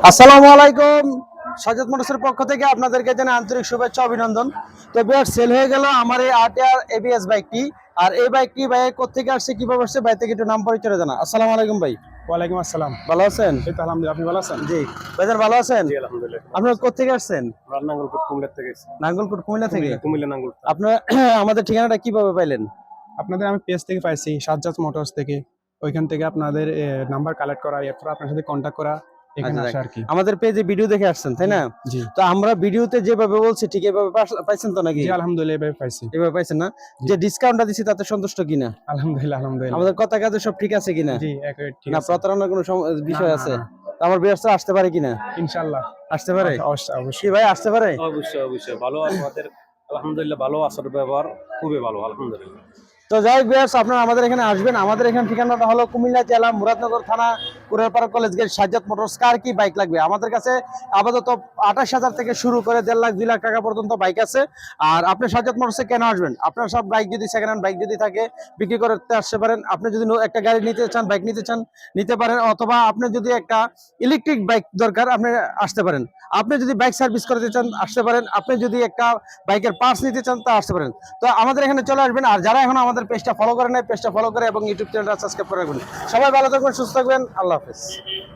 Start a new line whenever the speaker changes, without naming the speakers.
আসসালামু আলাইকুম। সাজ্জাদ মোটরসের পক্ষ থেকে আপনাদেরকে জানাই আন্তরিক শুভেচ্ছা অভিনন্দন। তো বিয়ার সেল হয়ে গেল আমার এই আরটিআর এবিএস বাইকটি। আর এই বাইকটি ভাই কোত্থেকে আসছে, কিভাবে আসছে, ভাই থেকে একটু নাম পরিচয় জানা। আসসালামু আলাইকুম ভাই।
ওয়ালাইকুম আসসালাম।
ভালো আছেন?
এই তো আলহামদুলিল্লাহ, আপনি ভালো আছেন?
জি ভাইজান, ভালো আছেন?
জি আলহামদুলিল্লাহ।
আপনারা কোত্থেকে আসছেন?
আমরা নাঙ্গলকোট কুমিল্লা থেকে এসেছি।
নাঙ্গলকোট কুমিল্লা থেকে।
কুমিল্লা নাঙ্গলকোট।
আপনারা আমাদের ঠিকানাটা কিভাবে পাইলেন?
আপনাদের আমি পেজ থেকে পাইছি, সাজ্জাদ মোটরস থেকে। ওইখান থেকে আপনাদের নাম্বার কালেক্ট করা, এরপর আপনার সাথে কন্ট্যাক্ট করা, এখানে
আচ্ছা,
আসা আর কি।
আমাদের পেজে ভিডিও দেখে আসছেন তাই না?
জি
তো আমরা ভিডিওতে যেভাবে বলছি ঠিক এভাবে পাইছেন তো নাকি?
জি আলহামদুলিল্লাহ, এভাবে পাইছি।
এভাবে পাইছেন না? যে ডিসকাউন্টটা দিছি তাতে সন্তুষ্ট কিনা?
আলহামদুলিল্লাহ আলহামদুলিল্লাহ।
আমাদের কথা কাজে সব ঠিক আছে কিনা?
জি ঠিক
না
আছে।
প্রতারণার কোনো বিষয়
না,
আছে?
না।
তো আমার বিয়ার্সরা আসতে পারে কিনা?
ইনশাআল্লাহ
আসতে পারে?
অবশ্যই
কি
অবশ্যই।
ভাই আসতে পারে?
অবশ্যই অবশ্যই ভালো আমাদের আলহামদুলিল্লাহ ভালো আচার ব্যবহার খুবই ভালো আলহামদুলিল্লাহ।
তো যাই হোক বিয়ার্স, আপনারা আমাদের এখানে আসবেন। আমাদের এখানে ঠিকানাটা হলো কুমিল্লা জেলা মুরাদনগর থানা Kurarpara college gate, Sajjad motors. কার কি বাইক লাগবে আমাদের কাছে আপাতত 28,000 থেকে শুরু করে 1.5 লাখ 2 লাখ টাকা পর্যন্ত বাইক আছে। আর আপনি সাজ্জাদ মোটরসে কেন আসবেন? আপনার সব বাইক যদি সেকেন্ড হ্যান্ড বাইক যদি থাকে বিক্রি করতে আসতে পারেন। আপনি যদি একটা গাড়ি নিতে চান, বাইক নিতে চান, নিতে পারেন। অথবা আপনি যদি একটা ইলেকট্রিক বাইক দরকার, আপনি আসতে পারেন। আপনি যদি বাইক সার্ভিস করতে চান আসতে পারেন। আপনি যদি একটা বাইকের পার্টস নিতে চান তা আসতে পারেন। তো আমাদের এখানে চলে আসবেন। আর যারা এখন আমাদের পেজটা ফলো করে নেয়, পেজটা ফলো করে এবং ইউটিউব চ্যানেলটা সাবস্ক্রাইব করে রাখবেন। সবাই ভালো থাকবেন, সুস্থ থাকবেন। আল্লাহ হাফেজ।